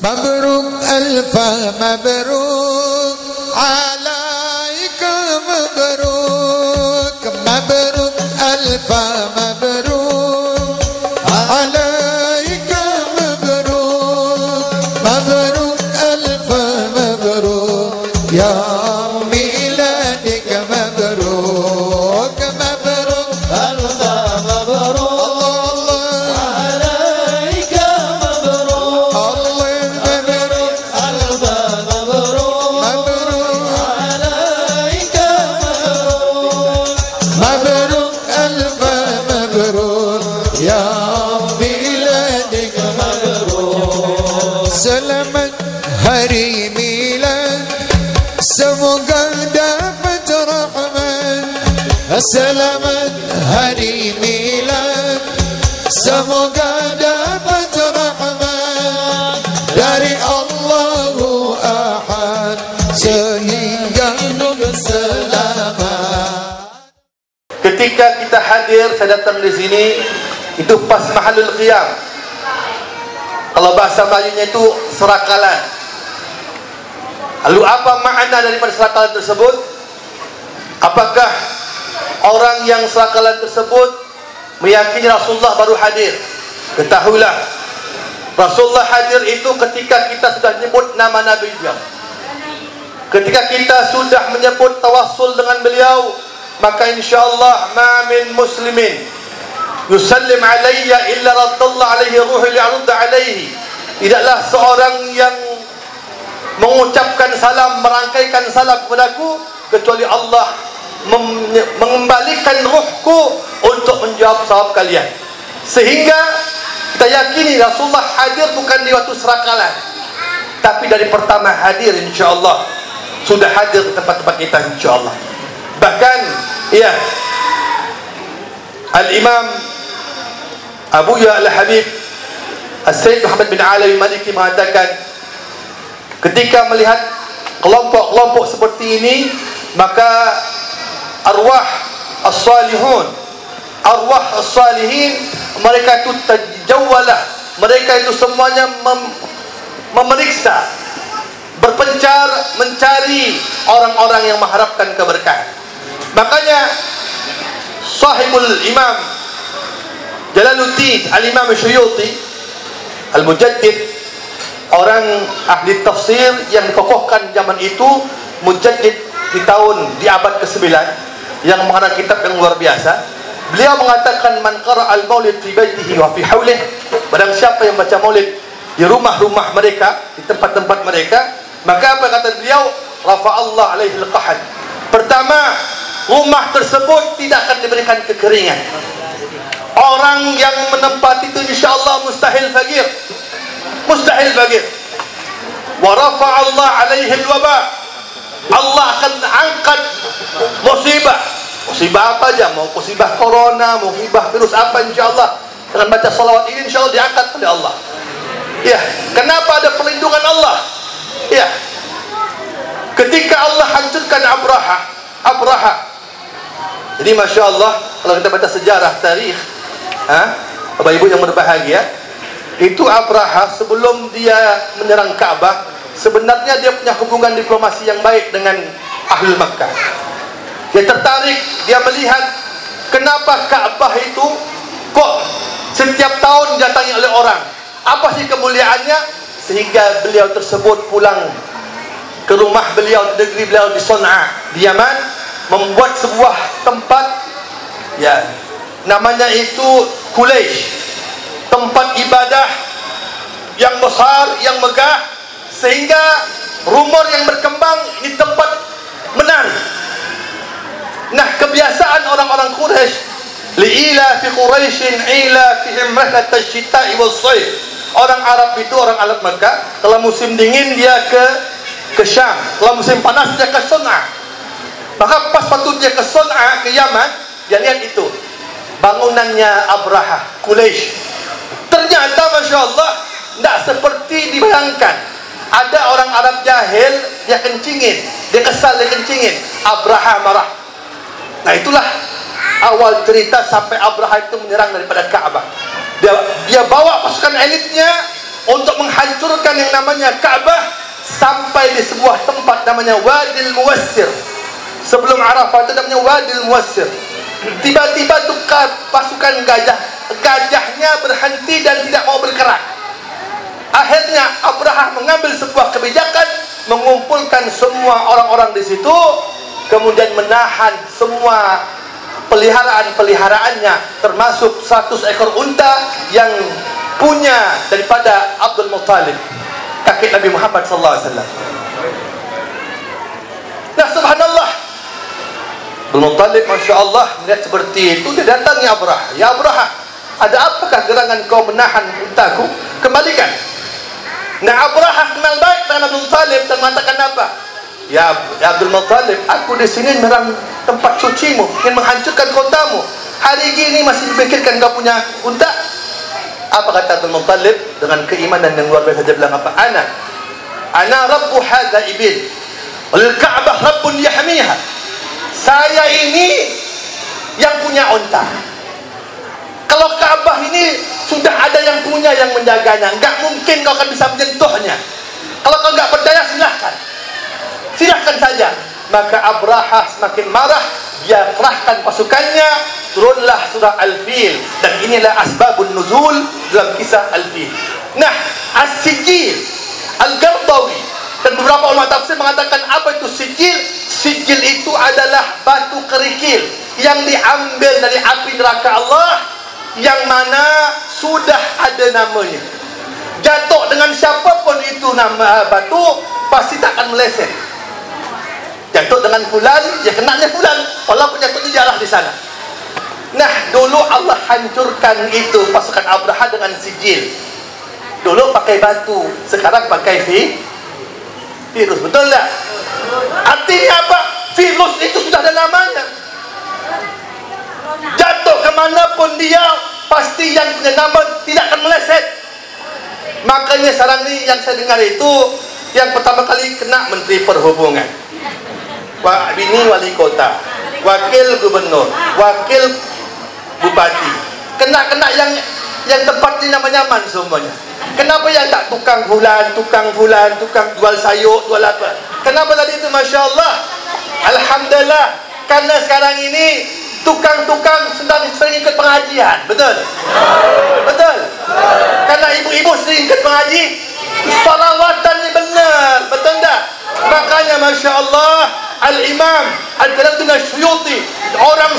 مبروك ألف مبروك عليك مبروك مبروك ألف مبروك عليك مبروك مبروك ألف مبروك يا ميلادك مبروك مبروك ألف مبروك Selamat hari milad, semoga dapat rahmat. Selamat hari milad, semoga dapat rahmat dari Allahu Ahad sehingga selamat. Ketika kita hadir, saya datang di sini, itu pas mahalul qiyam. Kalau bahasa Melayunya itu serakalan. Lalu apa makna daripada serakalan tersebut? Apakah orang yang serakalan tersebut meyakini Rasulullah baru hadir? Ketahuilah, Rasulullah hadir itu ketika kita sudah menyebut nama Nabi beliau. Ketika kita sudah menyebut tawassul dengan beliau, maka insyaAllah ma min muslimin yusallim alayya illa raddallah alaihi ruhi li'arudda alaihi. Tidaklah seorang yang mengucapkan salam, merangkaikan salam kepadaku, kecuali Allah mengembalikan ruhku untuk menjawab salam kalian. Sehingga kita yakini Rasulullah hadir bukan di waktu serakalan, tapi dari pertama hadir insyaAllah sudah hadir di tempat-tempat kita insyaAllah. Bahkan ya, Al-Imam Abu Ya Al-Habib As-Sayyid Muhammad bin Alawi Maliki mengatakan, ketika melihat kelompok-kelompok seperti ini, maka arwah as-salihun, arwah as-salihin, mereka itu tajawwalah, mereka itu semuanya memeriksa, berpencar, mencari orang-orang yang mengharapkan keberkahan. Makanya sahibul Imam Jalaluddin Al-Imam Syuyuti Al-Mujaddid, orang ahli tafsir yang dikokohkan zaman itu, mujaddid di abad ke-9, yang mengarang kitab yang luar biasa. Beliau mengatakan, man qara al-maulid fi baitihi wa fi hawlih, barang siapa yang baca maulid di rumah-rumah mereka, di tempat-tempat mereka, maka apa kata beliau? Rafa'allah alaihi al-qahad. Pertama, rumah tersebut tidak akan diberikan kekeringan. Orang yang menempati itu insyaAllah mustahil faqir, mustahil faqir. Wa rafa'allah alaihi al-waba, Allah akan angkat musibah. Musibah apa aja, mau musibah corona, musibah virus apa, insyaAllah dengan baca salawat ini insyaAllah diangkat oleh Allah. Ya, kenapa ada perlindungan Allah? Ya, ketika Allah hancurkan Abraha. Jadi Masya Allah, kalau kita baca sejarah tarikh, Bapak Ibu yang berbahagia, itu Abraha sebelum dia menyerang Ka'bah, sebenarnya dia punya hubungan diplomasi yang baik dengan Ahlul Makkah. Dia tertarik, dia melihat kenapa Ka'bah itu kok setiap tahun didatangi oleh orang, apa sih kemuliaannya, sehingga beliau tersebut pulang ke rumah beliau, di negeri beliau di Son'a, di Yaman, membuat sebuah tempat, ya, namanya itu Quraisy, tempat ibadah yang besar, yang megah, sehingga rumor yang berkembang ini tempat menarik. Nah, kebiasaan orang-orang Quraisy, li'ila fi Quraisyin ila fi imrahat asy-syita'i was-shayf. Orang Arab itu, orang Arab Makkah, kalau musim dingin dia ke Syam, kalau musim panas dia ke Son'a. Maka pas waktu dia ke Son'a, ke Yaman, dia lihat itu bangunannya Abraha, Quraisy. Ternyata Masya Allah tidak seperti dibayangkan. Ada orang Arab jahil, dia kencingin, dia kesal, dia kencingin, Abraha marah. Nah, itulah awal cerita sampai Abraha itu menyerang daripada Ka'bah. Dia bawa pasukan elitnya untuk menghancurkan yang namanya Ka'bah sampai di sebuah tempat namanya Wadil Muwassir. Sebelum Arafah itu namanya Wadil Muwassir. Tiba-tiba tukar pasukan gajahnya berhenti dan tidak mau bergerak. Akhirnya Abrahah mengambil sebuah kebijakan, mengumpulkan semua orang-orang di situ, kemudian menahan semua peliharaan-peliharaannya, termasuk 100 ekor unta yang punya daripada Abdul Muttalib, kakek Nabi Muhammad SAW. Nah, subhanallah, Abdul Muttalib, Masya Allah, melihat seperti itu, dia datangi Abrahah. Ya Abrahah, ada apakah gerangan kau menahan untaku? Kembalikan. Nah, Abrahah kenal baik dengan Abdul Muttalib dan mengatakan apa? Ya Abdul Muttalib, aku di sini menyerang tempat sucimu, ingin menghancurkan kotamu. Hari ini masih dipikirkan kau punya unta? Apa kata Abdul Muttalib dengan keimanan yang luar biasa? Dia bilang apa? Ana rabbu hadza ibil wal Ka'bah rabbun yahmiha. Saya ini yang punya unta. Kalau Ka'bah ini sudah ada yang punya, yang menjaganya, enggak mungkin kau akan bisa menyentuhnya. Kalau kau enggak percaya, silahkan saja. Maka Abrahah semakin marah, dia kerahkan pasukannya, turunlah surah Al-Fil, dan inilah asbabun nuzul dalam kisah Al-Fil. Nah, As-Sijil, Al-Gardawi dan beberapa ulama tafsir mengatakan apa itu sijil? Sijil itu adalah batu kerikil yang diambil dari api neraka Allah, yang mana sudah ada namanya. Jatuh dengan siapapun itu nama batu, pasti tak akan meleset. Jatuh dengan fulan, ya kenanya fulan, walaupun jatuhnya jarah di sana. Nah, dulu Allah hancurkan itu pasukan Abrahah dengan sijil. Dulu pakai batu, sekarang pakai virus, betul tak? Artinya apa? Virus itu sudah ada namanya. Jatuh kemanapun dia, pasti yang punya nama tidak akan meleset. Makanya sekarang ini yang saya dengar itu, yang pertama kali kena Menteri Perhubungan, bini wali kota, wakil gubernur, wakil bupati, kena yang tempat ini nama nyaman semuanya. Kenapa yang tak tukang fulan, tukang jual sayur, jual apa? Kenapa tadi itu? Masya Allah, alhamdulillah, karena sekarang ini tukang-tukang sedang sering ikut pengajian, betul? Betul? Karena ibu-ibu sering ikut pengaji, salawatannya benar, betul tak? Makanya Masya Allah, Al-Imam Al-Jalaluddin As-Suyuti,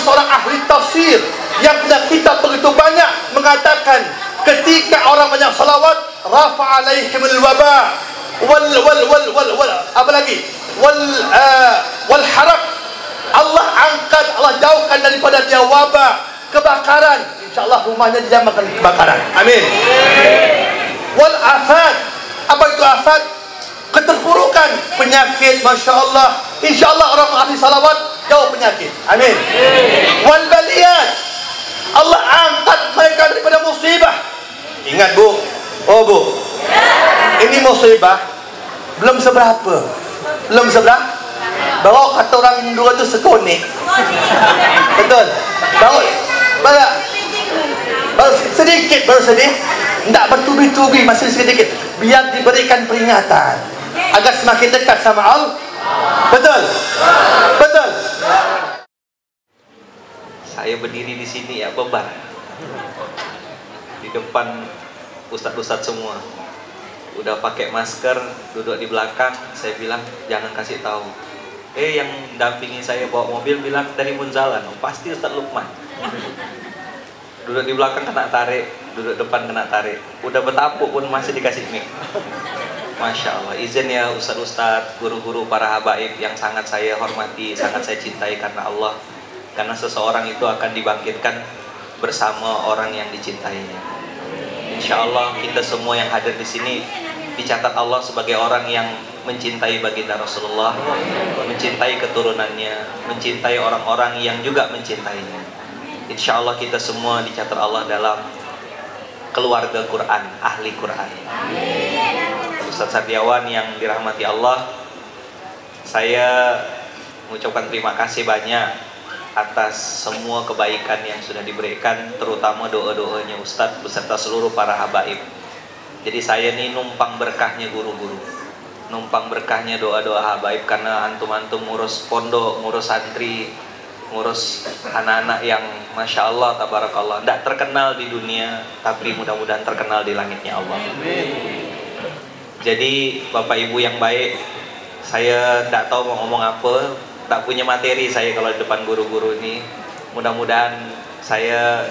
seorang ahli tafsir yang punya kitab begitu banyak, mengatakan ketika orang banyak salawat, rafa alaihimul waba wal harak, Allah angkat, Allah jauhkan daripada dia wabah, kebakaran. InsyaAllah rumahnya dijamakan kebakaran. Amin. Wal afat, apa itu afat? Keterpurukan, penyakit. Masya Allah, InsyaAllah orang ahli salawat jauh penyakit. Amin. Wal baliyat, Allah angkat mereka daripada musibah. Ingat bu, oh bu, ini musibah belum seberapa, baru kata orang dua tu sekonik, betul? Baru sedikit, baru sedih, tidak bertubi-tubi, masih sedikit, biar diberikan peringatan agar semakin dekat sama Allah. Betul? Betul? Saya berdiri di sini ya beban di depan ustadz-ustadz semua, udah pakai masker, duduk di belakang. Saya bilang jangan kasih tahu. Yang dampingi saya bawa mobil bilang dari Munzalan, pasti Ustadz Lukman. Duduk di belakang kena tarik, duduk depan kena tarik. Udah bertapuk pun masih dikasih mic. Masya Allah. Izin ya ustadz-ustadz, guru-guru, para habaib yang sangat saya hormati, sangat saya cintai karena Allah. Karena seseorang itu akan dibangkitkan bersama orang yang dicintainya. Insya Allah kita semua yang hadir di sini dicatat Allah sebagai orang yang mencintai baginda Rasulullah, mencintai keturunannya, mencintai orang-orang yang juga mencintainya. Insya Allah kita semua dicatat Allah dalam keluarga Quran, ahli Quran. Ustadz Sardiawan yang dirahmati Allah, saya mengucapkan terima kasih banyak atas semua kebaikan yang sudah diberikan, terutama doa-doanya Ustadz beserta seluruh para habaib. Jadi saya nih numpang berkahnya guru-guru, numpang berkahnya doa-doa habaib, karena antum-antum ngurus pondok, ngurus santri, ngurus anak-anak yang Masya Allah, tabarakallah, tidak terkenal di dunia, tapi mudah-mudahan terkenal di langitnya Allah. Jadi Bapak Ibu yang baik, saya tidak tahu mau ngomong apa, tak punya materi saya kalau di depan guru-guru ini. Mudah-mudahan saya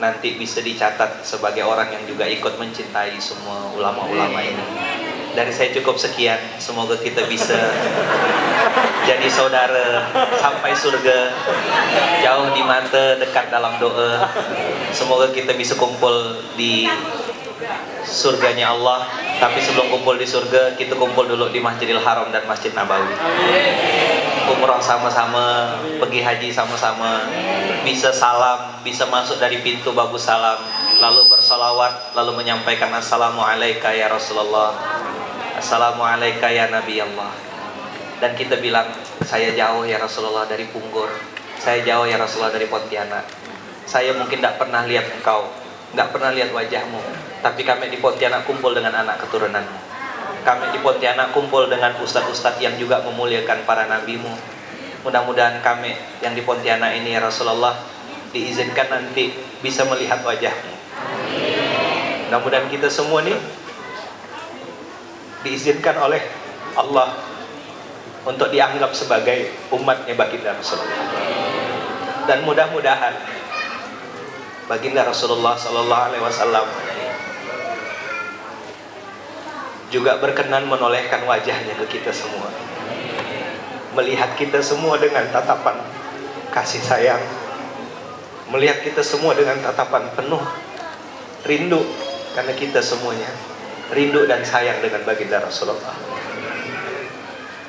nanti bisa dicatat sebagai orang yang juga ikut mencintai semua ulama-ulama ini. Dari saya cukup sekian, semoga kita bisa jadi saudara sampai surga, jauh di mata, dekat dalam doa. Semoga kita bisa kumpul di surganya Allah. Tapi sebelum kumpul di surga, kita kumpul dulu di Masjidil Haram dan Masjid Nabawi. Umrah sama-sama, pergi haji sama-sama, bisa salam, bisa masuk dari pintu babu salam, lalu bersalawat, lalu menyampaikan Assalamualaikum ya Rasulullah, Assalamualaikum ya Nabi Allah. Dan kita bilang, saya jauh ya Rasulullah dari Punggur, saya jauh ya Rasulullah dari Pontianak, saya mungkin tidak pernah lihat engkau, tidak pernah lihat wajahmu, tapi kami di Pontianak kumpul dengan anak keturunanmu. Kami di Pontianak kumpul dengan ustadz-ustadz yang juga memuliakan para nabimu. Mudah-mudahan kami yang di Pontianak ini ya Rasulullah diizinkan nanti bisa melihat wajahmu. Mudah-mudahan kita semua nih diizinkan oleh Allah untuk dianggap sebagai umatnya baginda Rasulullah. Dan mudah-mudahan baginda Rasulullah Sallallahu Alaihi Wasallam juga berkenan menolehkan wajahnya ke kita semua, melihat kita semua dengan tatapan kasih sayang, melihat kita semua dengan tatapan penuh rindu, karena kita semuanya rindu dan sayang dengan baginda Rasulullah.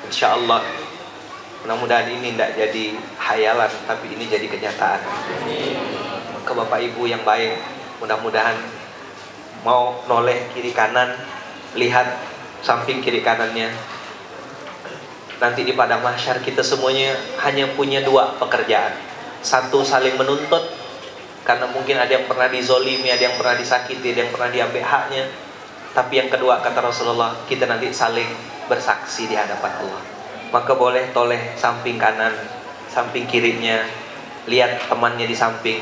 Insya Allah mudah-mudahan ini tidak jadi hayalan, tapi ini jadi kenyataan. Ke Bapak Ibu yang baik, mudah-mudahan mau noleh kiri kanan, lihat samping kiri kanannya. Nanti di padang mahsyar kita semuanya hanya punya dua pekerjaan. Satu, saling menuntut, karena mungkin ada yang pernah dizolimi, ada yang pernah disakiti, ada yang pernah diambil haknya. Tapi yang kedua, kata Rasulullah, kita nanti saling bersaksi di hadapan Allah. Maka boleh toleh samping kanan, samping kirinya, lihat temannya di samping,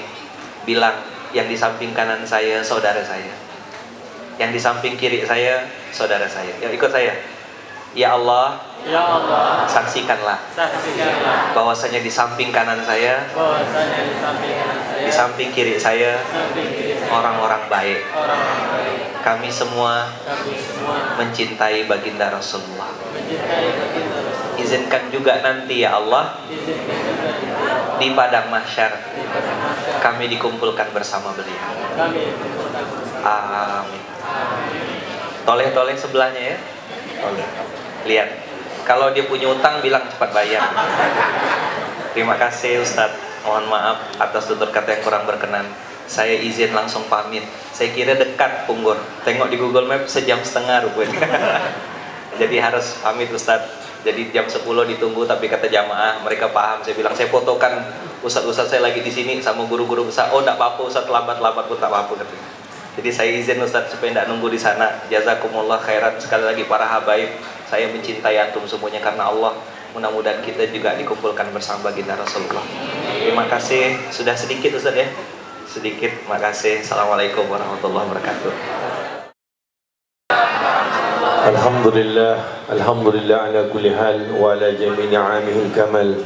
bilang, yang di samping kanan saya saudara saya, yang di samping kiri saya saudara saya. Ya, ikut saya. Ya Allah, ya Allah, saksikanlah bahwasanya di samping kanan saya, di samping kiri saya, orang-orang baik. Kami semua mencintai baginda Rasulullah. Izinkan juga nanti ya Allah, di padang mahsyar kami dikumpulkan bersama beliau. Amin. Toleh-toleh sebelahnya ya. Toleh. Lihat, kalau dia punya utang bilang cepat bayar. Terima kasih Ustadz, mohon maaf atas tutur kata yang kurang berkenan. Saya izin langsung pamit. Saya kira dekat Punggur, tengok di Google Maps sejam setengah rupanya. Jadi harus pamit Ustadz. Jadi jam 10 ditunggu, tapi kata jamaah mereka paham. Saya bilang, saya fotokan Ustadz saya lagi di sini sama guru-guru besar. Oh, enggak apa-apa Ustadz, lambat-lambat pun tak apa-apa katanya. Jadi saya izin Ustadz supaya tidak nunggu di sana. Jazakumullah khairan. Sekali lagi para habaib, saya mencintai antum semuanya karena Allah. Mudah-mudahan kita juga dikumpulkan bersama baginda Rasulullah. Terima kasih. Sudah sedikit Ustadz ya? Sedikit. Terima kasih. Assalamualaikum warahmatullahi wabarakatuh. Alhamdulillah, alhamdulillah ala kulli hal wa ala jami' ni'amihi al-kamal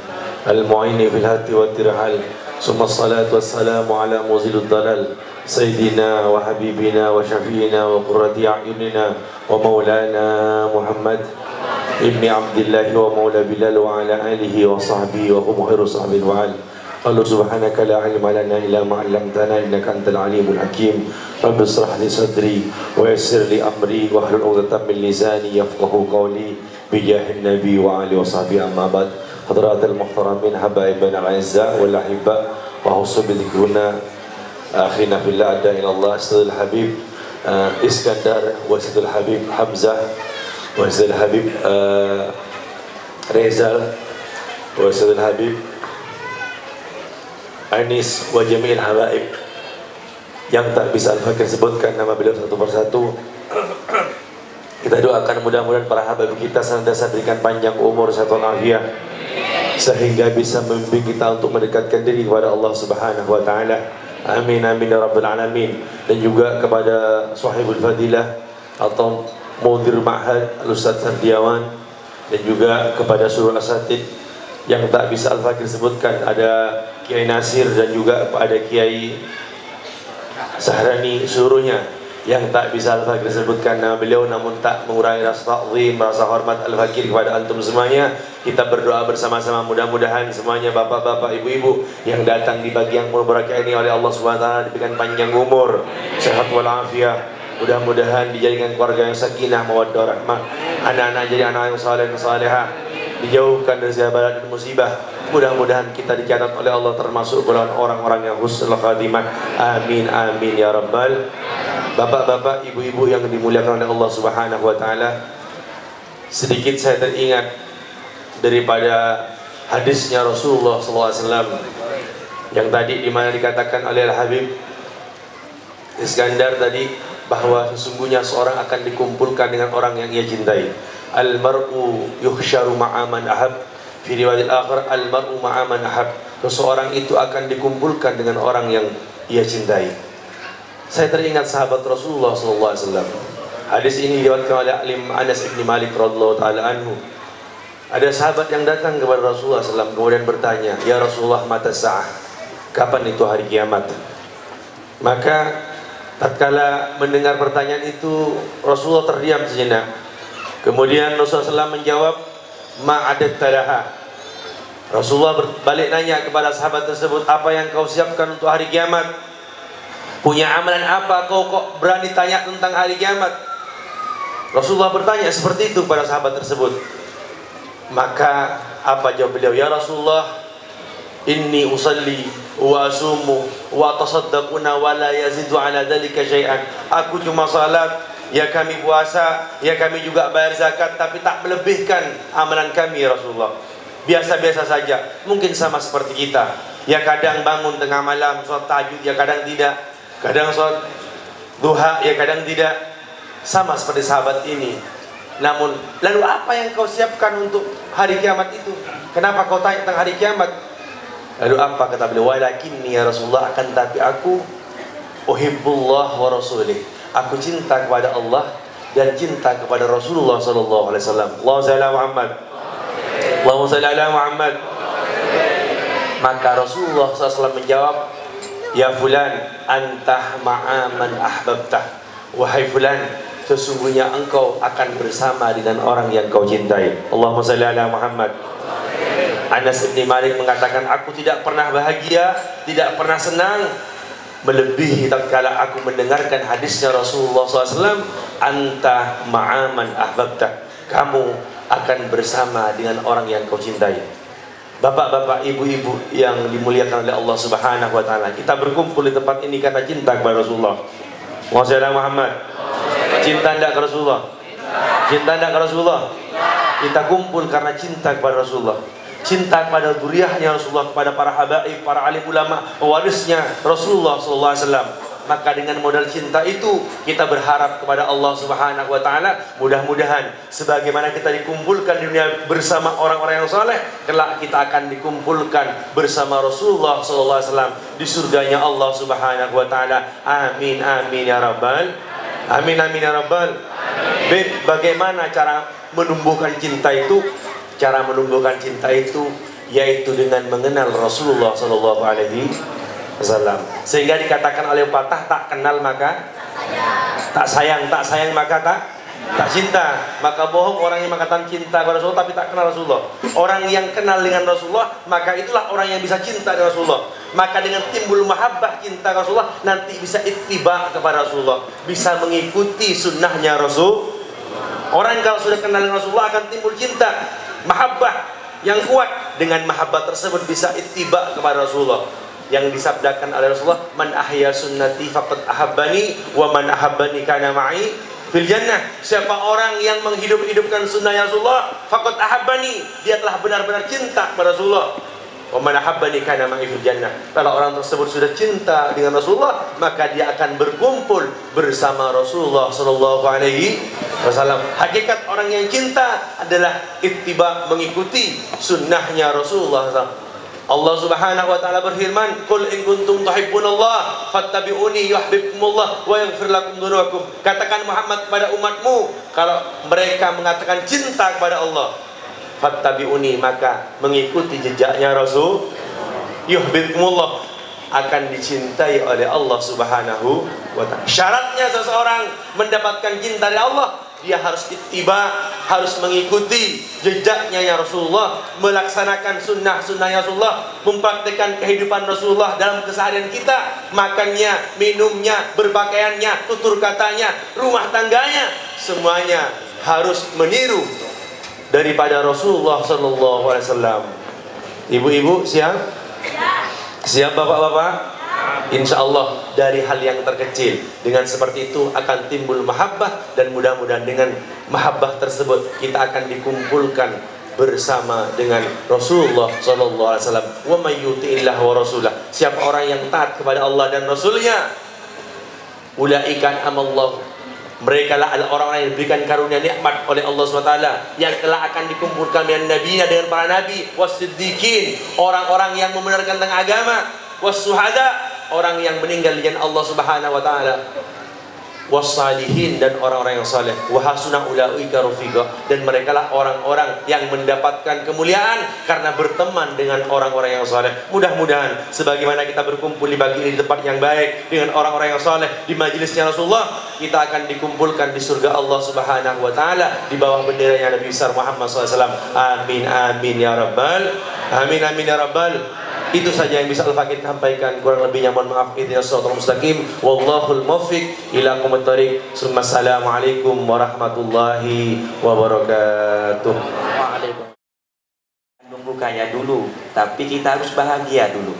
al-mu'ini fil hati wa tirhal. Summa salatu wassalamu ala muzilud dalal Sayyidina wa habibina wa syafi'ina wa qurrati a'yunina wa maulana Muhammad ibni Abdillah wa maula Bilal wa ala alihi wa sahbihi wa hum khairu sahbihi wa al. Allah subhanaka la ilma lana illa ma 'allamtana innaka antal alimul hakim. Rabbi ishrah li sadri wa yassir li amri wa hlul 'uqdatam min lisani yafqahu qawli bi jahin nabi wa ali wa sahbihi amma ba'd. Hadratul muhtaramin habaibana al-'azza wal ahibba wa husu bi dhikrina akhina fillah ada ila Allah Sayyidul Habib Iskandar wa Sayyidul Habib Hamzah wa Sayyidul Habib Rezal wa Sayyidul Habib Anis wa jami'il habaib. yang tak bisa Al-Fakir sebutkan nama beliau satu persatu. Kita doakan mudah-mudahan para habaib kita senantiasa berikan panjang umur, sehat walafiat, sehingga bisa membimbing kita untuk mendekatkan diri kepada Allah Subhanahu wa taala. Amin amin ya rabbal alamin. Dan juga kepada sahibul fadilah atau mudir ma'had Al-Ustaz Sardiawan, dan juga kepada seluruh asatid yang tak bisa Al-Fakir sebutkan, ada Kiai Nasir dan juga ada Kiai Sahrani, seluruhnya yang tak bisa Al-Fakir sebutkan nama beliau, namun tak mengurangi rasa ta'zim, rasa hormat Al-Fakir kepada antum semuanya. Kita berdoa bersama-sama, mudah-mudahan semuanya bapak-bapak, ibu-ibu yang datang di pagi yang berbahagia ini oleh Allah Subhanahu wa taala diberikan panjang umur, sehat walafiat. Mudah-mudahan dijadikan keluarga yang sakinah, mawaddah, rahmah. Anak-anak jadi anak yang saleh dan salehah, dijauhkan dari segala dan musibah. Mudah-mudahan kita dicatat oleh Allah termasuk golongan orang-orang yang husnul khatimah. Amin amin ya rabbal. Bapak-bapak, ibu-ibu yang dimuliakan oleh Allah Subhanahu wa taala, sedikit saya teringat daripada hadisnya Rasulullah SAW yang tadi dimana dikatakan oleh Al-Habib Iskandar tadi, bahwa sesungguhnya seorang akan dikumpulkan dengan orang yang ia cintai. Al-mar'u yuhsyaru ma'aman ahab. Fi riwayat akhir, al-mar'u ma'aman ahab. Seseorang itu akan dikumpulkan dengan orang yang ia cintai. Saya teringat sahabat Rasulullah SAW. Hadis ini diriwayatkan oleh Alim Anas bin Malik radhiyallahu taala anhu. Ada sahabat yang datang kepada Rasulullah SAW kemudian bertanya, "Ya Rasulullah, mata sa'ah? Kapan itu hari kiamat?" Maka tatkala mendengar pertanyaan itu, Rasulullah terdiam sejenak. Kemudian Rasulullah SAW menjawab, "Ma'adat talaha." Rasulullah balik nanya kepada sahabat tersebut, "Apa yang kau siapkan untuk hari kiamat? Punya amalan apa kau kok berani tanya tentang hari kiamat?" Rasulullah bertanya seperti itu pada sahabat tersebut. Maka apa jawab beliau? "Ya Rasulullah, inni usalli wa asumu wa tasaddaquna wa la yazidu ala dzalika syai'an." Aku cuma salat, ya kami puasa, ya kami juga bayar zakat, tapi tak melebihkan amalan kami ya Rasulullah. Biasa-biasa saja, mungkin sama seperti kita. Ya kadang bangun tengah malam salat tahajud, ya kadang tidak. Kadang salat duha, ya kadang tidak. Sama seperti sahabat ini. Namun, lalu apa yang kau siapkan untuk hari kiamat itu? Kenapa kau tanya tentang hari kiamat? Lalu apa kata beliau? "Walakinni ya Rasulullah, akan tapi aku uhibbullah wa rasulih." Aku cinta kepada Allah dan cinta kepada Rasulullah sallallahu alaihi wasallam. Allahumma shalli ala Muhammad. Allahumma shalli ala Muhammad. Maka Rasulullah SAW menjawab, "Ya fulan, antah ma'aman ahbabtah." Wahai fulan, sesungguhnya engkau akan bersama dengan orang yang kau cintai. Allahumma shalli ala Muhammad. Anas bin Malik mengatakan, aku tidak pernah bahagia, tidak pernah senang melebihi tatkala aku mendengarkan hadisnya Rasulullah SAW, anta ma'aman ahbabta, kamu akan bersama dengan orang yang kau cintai. Bapak-bapak, ibu-ibu yang dimuliakan oleh Allah Subhanahu wa taala, kita berkumpul di tempat ini karena cinta kepada Rasulullah. Muhammad, cinta enggak ke Rasulullah? Cinta enggak ke Rasulullah? Kita kumpul karena cinta kepada Rasulullah, cinta kepada dzurriyyahnya Rasulullah, kepada para habaib, para alim ulama, pewarisnya Rasulullah SAW. Maka dengan modal cinta itu kita berharap kepada Allah Subhanahu wa taala, mudah-mudahan sebagaimana kita dikumpulkan di dunia bersama orang-orang yang saleh, kelak kita akan dikumpulkan bersama Rasulullah sallallahu alaihi wasallam di surganya Allah Subhanahu wa taala. Amin amin ya rabbal amin amin ya rabbal. Bagaimana cara menumbuhkan cinta itu? Cara menumbuhkan cinta itu yaitu dengan mengenal Rasulullah sallallahu alaihi wasallam. Sehingga dikatakan oleh pepatah, tak kenal maka tak sayang, tak sayang maka tak cinta. Maka bohong orang yang mengatakan cinta kepada Rasulullah tapi tak kenal Rasulullah. Orang yang kenal dengan Rasulullah, maka itulah orang yang bisa cinta dengan Rasulullah. Maka dengan timbul mahabbah cinta Rasulullah, nanti bisa ittiba kepada Rasulullah, bisa mengikuti sunnahnya Rasul. Orang kalau sudah kenal dengan Rasulullah akan timbul cinta, mahabbah yang kuat. Dengan mahabbah tersebut bisa ittiba kepada Rasulullah. Yang disabdakan oleh Rasulullah, man ahya sunnati faqad ahabbani wa man ahabbani kana ma'i fil jannah. Siapa orang yang menghidup-hidupkan sunnah Rasulullah, faqad ahabbani, dia telah benar-benar cinta kepada Rasulullah. Wa man ahabbani kana ma'i fil jannah. Kalau orang tersebut sudah cinta dengan Rasulullah, maka dia akan berkumpul bersama Rasulullah sallallahu alaihi wasallam. Hakikat orang yang cinta adalah ittiba, mengikuti sunnahnya Rasulullah SAW. Allah Subhanahu wa taala berfirman, "Qul in kuntum tuhibbunallah fattabi'uni yuhibbukumullah wa yaghfir lakum dzunubakum." Katakan Muhammad kepada umatmu, kalau mereka mengatakan cinta kepada Allah, fattabi'uni, maka mengikuti jejaknya Rasul, yuhibbukumullah, akan dicintai oleh Allah Subhanahu wa taala. Syaratnya seseorang mendapatkan cinta dari Allah, dia harus ittiba, harus mengikuti jejaknya ya Rasulullah, melaksanakan sunnah-sunnahnya Rasulullah, mempraktikkan kehidupan Rasulullah dalam keseharian kita, makannya, minumnya, berpakaiannya, tutur katanya, rumah tangganya, semuanya harus meniru daripada Rasulullah sallallahu alaihi wasallam. Ibu-ibu siap? Siap bapak-bapak? Insya Allah dari hal yang terkecil, dengan seperti itu akan timbul mahabbah, dan mudah-mudahan dengan mahabbah tersebut kita akan dikumpulkan bersama dengan Rasulullah sallallahu alaihi wasallam. Wa may yuti'illah wa rasulah, siapa orang yang taat kepada Allah dan Rasulnya, ulaika amallahu, mereka lah orang-orang yang diberikan karunia nikmat oleh Allah SWT, yang telah akan dikumpulkan dengan nabinya, dengan para nabi, wasiddiqin, orang-orang yang membenarkan tentang agama, wassuhada, orang yang meninggal dengan Allah Subhanahu wa taala, wassalihin, dan orang-orang yang saleh, wa hasuna ulaika rafiqa, dan merekalah orang-orang yang mendapatkan kemuliaan karena berteman dengan orang-orang yang saleh. Mudah-mudahan sebagaimana kita berkumpul di pagi ini di tempat yang baik dengan orang-orang yang saleh, di majelisnya Rasulullah, kita akan dikumpulkan di surga Allah Subhanahu wa taala di bawah benderanya Nabi besar Muhammad SAW. Amin amin ya rabbal, amin amin ya rabbal. Itu saja yang bisa Al-Fakir sampaikan, kurang lebihnya mohon maaf. Ihdinas siratal mustaqim, wallahul muwaffiq ila aqwamit thoriq. Assalamualaikum warahmatullahi wabarakatuh. Waalaikumsalam. Nunggu kaya dulu, tapi kita harus bahagia dulu.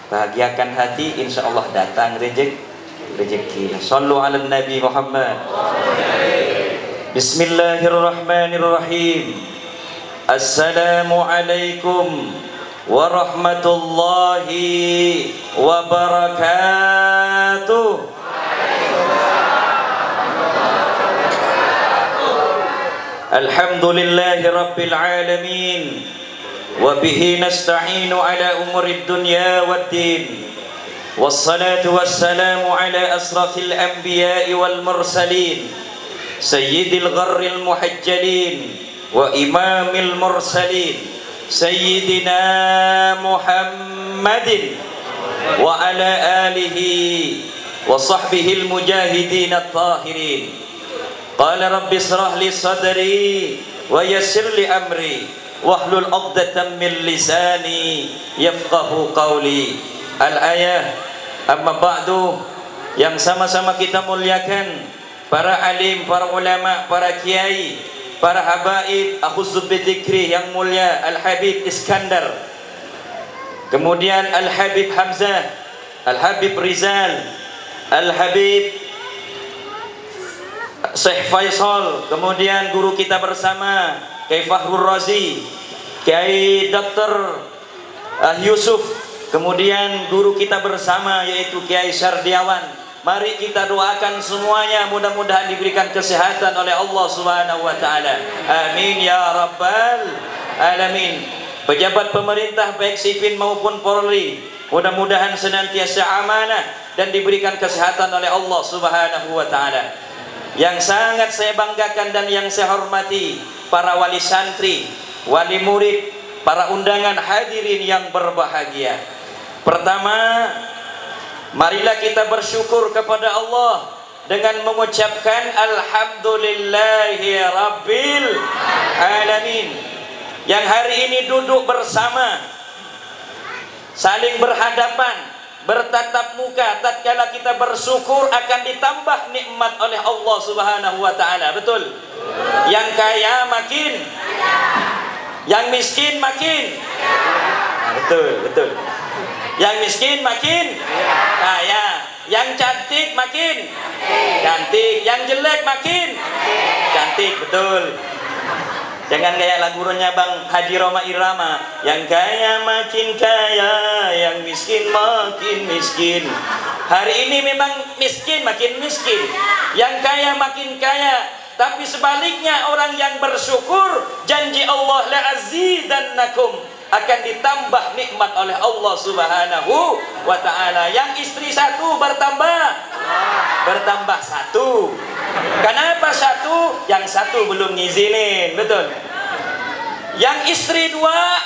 Bahagiakan hati, insya Allah datang rezeki. Sallu ala Nabi Muhammad. Bismillahirrahmanirrahim. Assalamualaikum warahmatullahi wabarakatuh. Alhamdulillahi rabbil alamin, wa bihi nasta'inu ala umurid dunya waddin, wassalatu wassalamu ala asrafil anbiya'i wal mursalin, sayyidil gharril muhajjalin wa imamil mursalin, Sayyidina Muhammadin wa ala alihi wa sahbihi al-mujahidin at-tahirin. Qala rabbi israh li sadri wa yassir li amri wahlul 'uqdatam min lisani yafqahu qawli. Al-ayah. Amma ba'du, yang sama-sama kita muliakan para alim, para ulama, para kiai, para habaib, akhuzub bidzikri yang mulia Al-Habib Iskandar, kemudian Al-Habib Hamzah, Al-Habib Rizal, Al-Habib Syekh Faisal, kemudian guru kita bersama Kiai Fahrul Razi, Kiai Dr. Yusuf, kemudian guru kita bersama yaitu Kiai Sardiawan. Mari kita doakan semuanya, mudah-mudahan diberikan kesehatan oleh Allah Subhanahu wa taala. Amin ya rabbal alamin. Pejabat pemerintah baik sipil maupun Polri, mudah-mudahan senantiasa amanah dan diberikan kesehatan oleh Allah Subhanahu wa taala. Yang sangat saya banggakan dan yang saya hormati, para wali santri, wali murid, para undangan hadirin yang berbahagia. Pertama, marilah kita bersyukur kepada Allah dengan mengucapkan alhamdulillahi rabbil alamin, yang hari ini duduk bersama, saling berhadapan, bertatap muka. Tatkala kita bersyukur akan ditambah nikmat oleh Allah Subhanahu wa taala. Betul? Yang kaya makin, yang miskin makin. Nah, betul. Yang miskin makin kaya, yang cantik makin cantik, yang jelek makin cantik. Betul. Jangan kayak lagunya Bang Haji Roma Irama, yang kaya makin kaya, yang miskin makin miskin. Hari ini memang miskin makin miskin, yang kaya makin kaya. Tapi sebaliknya orang yang bersyukur, janji Allah la'azidannakum, akan ditambah nikmat oleh Allah Subhanahu wa ta'ala. Yang istri satu bertambah satu. Kenapa satu? Yang satu belum ngizinin, betul. Yang istri dua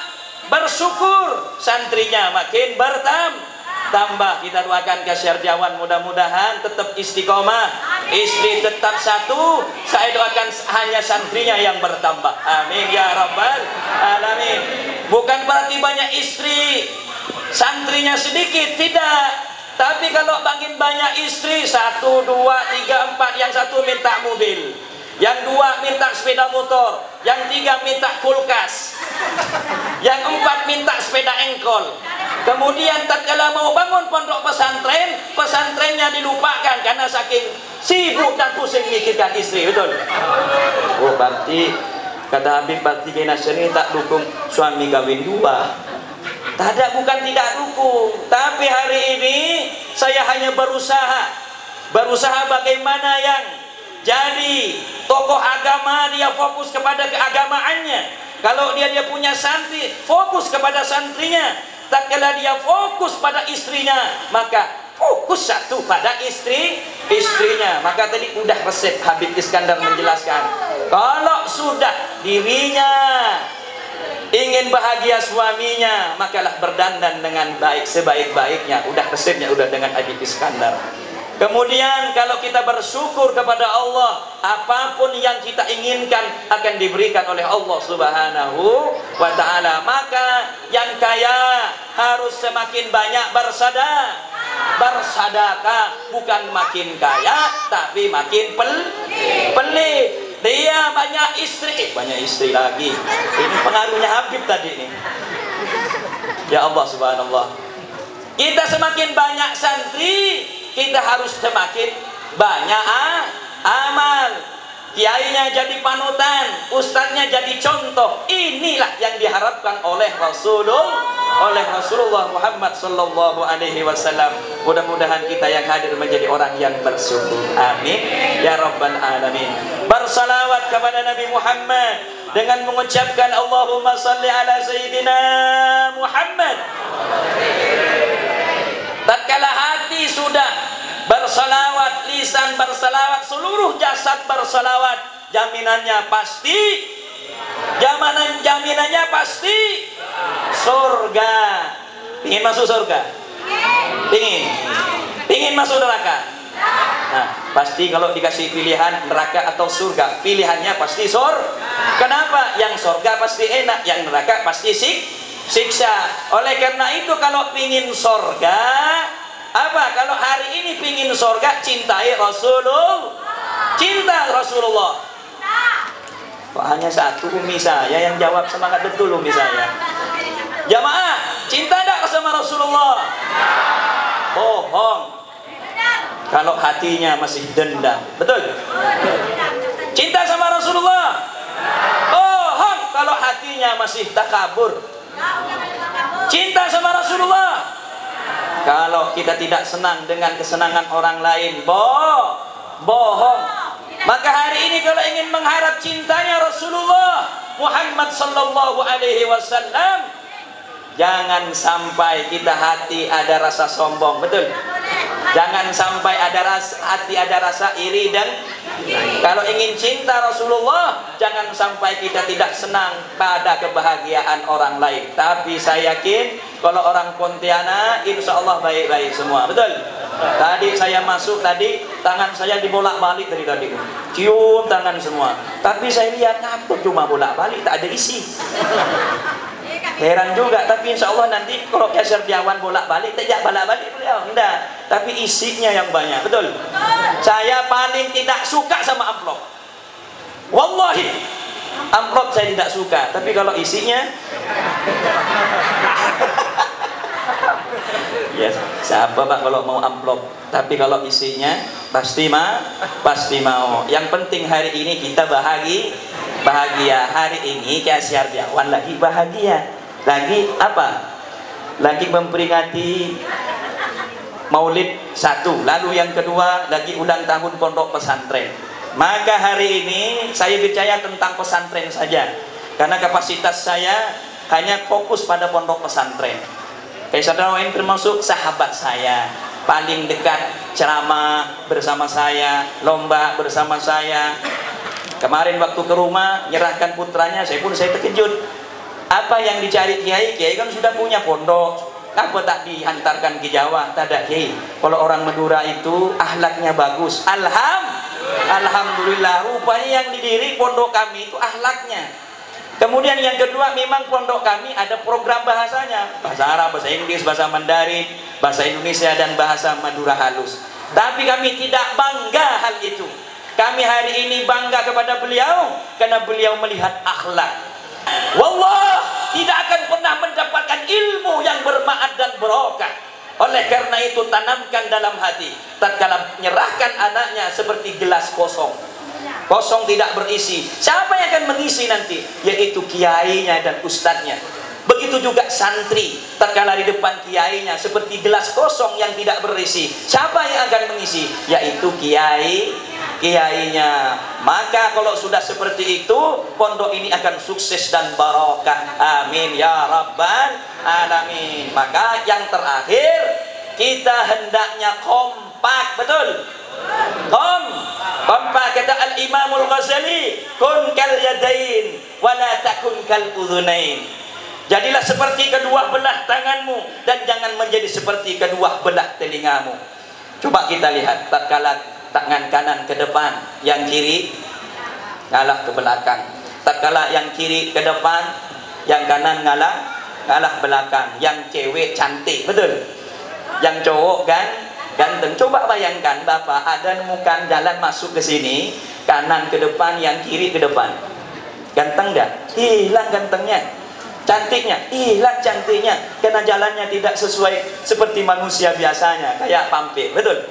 bersyukur, santrinya makin bertambah. Kita doakan ke Syarjawan, mudah-mudahan tetap istiqomah, istri tetap satu. Saya doakan hanya santrinya yang bertambah, amin ya rabbal alamin. Bukan berarti banyak istri santrinya sedikit, tidak. Tapi kalau makin banyak istri, 1, 2, 3, 4, yang satu minta mobil, yang dua minta sepeda motor, yang tiga minta kulkas, yang empat minta sepeda engkol. Kemudian tatkala mau bangun pondok pesantren, pesantrennya dilupakan karena saking sibuk dan pusing mikirkan istri, betul? Oh, berarti kata Habib, berarti kena seni tak dukung suami kawin dua. Tidak, bukan tidak dukung, tapi hari ini saya hanya berusaha bagaimana yang jadi tokoh agama, dia fokus kepada keagamaannya. Kalau dia punya santri, fokus kepada santrinya. Tak kala dia fokus pada istrinya, maka fokus satu pada istrinya. Maka tadi udah resep Habib Iskandar menjelaskan, kalau sudah dirinya ingin bahagia suaminya, makalah berdandan dengan baik sebaik-baiknya. Udah resepnya udah dengan Habib Iskandar. Kemudian kalau kita bersyukur kepada Allah, apapun yang kita inginkan akan diberikan oleh Allah Subhanahu wa ta'ala. Maka yang kaya harus semakin banyak bersedekah, bukan makin kaya tapi makin pelit. Dia banyak istri lagi. Ini pengaruhnya Habib tadi nih. Ya Allah, subhanallah. Kita semakin banyak santri, kita harus semakin banyak amal. Kiainya jadi panutan, ustadznya jadi contoh. Inilah yang diharapkan oleh Rasulullah Muhammad sallallahu alaihi wasallam. Mudah-mudahan kita yang hadir menjadi orang yang bersyukur. Amin ya rabbal alamin. Bersalawat kepada Nabi Muhammad dengan mengucapkan Allahumma salli ala sayyidina Muhammad. Tatkala hati sudah bersalawat, lisan bersalawat, seluruh jasad bersalawat, jaminannya pasti surga. Ingin masuk surga? Ingin masuk neraka? Nah, pasti kalau dikasih pilihan neraka atau surga, pilihannya pasti Kenapa? Yang surga pasti enak, yang neraka pasti siksa. Oleh karena itu kalau pingin surga, apa? Kalau hari ini pingin surga, cintai Rasulullah. Cinta Rasulullah. Kok hanya satu umi saya yang jawab? Semangat betul umi saya. Jamaah, cinta enggak sama Rasulullah? Bohong. Kalau hatinya masih dendam. Betul? Cinta sama Rasulullah? Bohong kalau hatinya masih takabur. Cinta sama Rasulullah? Kalau kita tidak senang dengan kesenangan orang lain, bohong. Maka hari ini kalau ingin mengharap cintanya Rasulullah Muhammad sallallahu alaihi wasallam, jangan sampai kita hati ada rasa sombong, betul? Jangan sampai hati ada rasa iri. Dan kalau ingin cinta Rasulullah, jangan sampai kita tidak senang pada kebahagiaan orang lain. Tapi saya yakin kalau orang Pontianak insya Allah baik-baik semua, betul? Tadi saya masuk, tadi tangan saya dibolak-balik dari tadi, cium tangan semua. Tapi saya lihat ngapa cuma bolak-balik, tak ada isi. Heran juga. Tapi insya Allah nanti kalau Syekh Syahrjawan bolak-balik, tidak bolak-balik beliau, enggak. Tapi isinya yang banyak, betul? Saya paling tidak suka sama amplop. Wallahi, amplop saya tidak suka. Tapi kalau isinya, ya siapa Pak kalau mau amplop? Tapi kalau isinya pasti mau. Yang penting hari ini kita bahagia. Bahagia. Hari ini Kiai Syardiawan lagi bahagia. Lagi apa? Lagi memperingati Maulid 1. Lalu yang kedua lagi ulang tahun pondok pesantren. Maka hari ini saya bicara tentang pesantren saja. Karena kapasitas saya hanya fokus pada pondok pesantren. Kiai Syardiawan termasuk sahabat saya, paling dekat, ceramah bersama saya, lomba bersama saya. Kemarin waktu ke rumah nyerahkan putranya, saya terkejut. Apa yang dicari kiai? Kiai kan sudah punya pondok. Apa tak dihantarkan ke Jawa? Tak ada kiai. Kalau orang Madura itu akhlaknya bagus. Alhamdulillah. Rupanya yang didiri pondok kami itu akhlaknya. Kemudian yang kedua, memang pondok kami ada program bahasanya. Bahasa Arab, bahasa Inggris, bahasa Mandarin, bahasa Indonesia, dan bahasa Madura halus. Tapi kami tidak bangga hal itu. Kami hari ini bangga kepada beliau karena beliau melihat akhlak. Wallah, tidak akan pernah mendapatkan ilmu yang bermanfaat dan barokah. Oleh karena itu tanamkan dalam hati, tatkala menyerahkan anaknya seperti gelas kosong. Kosong tidak berisi. Siapa yang akan mengisi nanti? Yaitu kiainya dan ustadznya. Begitu juga santri, tatkala di depan kiainya seperti gelas kosong yang tidak berisi. Siapa yang akan mengisi? Yaitu kiainya. Maka kalau sudah seperti itu, pondok ini akan sukses dan barokah. Amin ya rabbal alamin. Maka yang terakhir, kita hendaknya kompak, betul? Kompak. Kata Al-Imamul Ghazali, kun kal yadain wala takun kal udhunain. Jadilah seperti kedua belah tanganmu dan jangan menjadi seperti kedua belah telingamu. Coba kita lihat, tatkala tangan kanan ke depan, yang kiri ngalah ke belakang. Tatkala yang kiri ke depan, yang kanan ngalah belakang. Yang cewek cantik, betul? Yang cowok kan ganteng. Coba bayangkan Bapak ada nemukan jalan masuk ke sini, kanan ke depan, yang kiri ke depan. Ganteng dah? Hilang gantengnya. Cantiknya hilang cantiknya, karena jalannya tidak sesuai seperti manusia biasanya, kayak pampir, betul?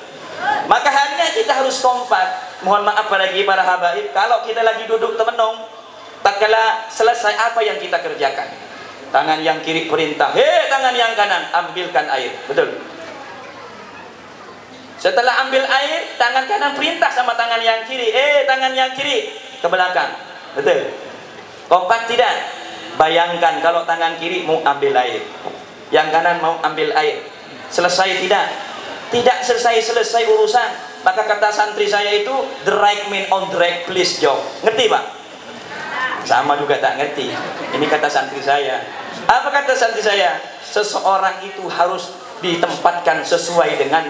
Maka hanya kita harus kompak. Mohon maaf apalagi para habaib, kalau kita lagi duduk temenung, tatkala selesai apa yang kita kerjakan, tangan yang kiri perintah, tangan yang kanan ambilkan air, betul? Setelah ambil air, tangan kanan perintah sama tangan yang kiri, tangan yang kiri ke belakang, betul? Kompak tidak? Bayangkan kalau tangan kiri mau ambil air, yang kanan mau ambil air, selesai tidak? Tidak selesai urusan. Maka kata santri saya itu, the right man on the right place job. Ngerti Pak? Sama juga tak ngerti. Ini kata santri saya. Apa kata santri saya? Seseorang itu harus ditempatkan sesuai dengan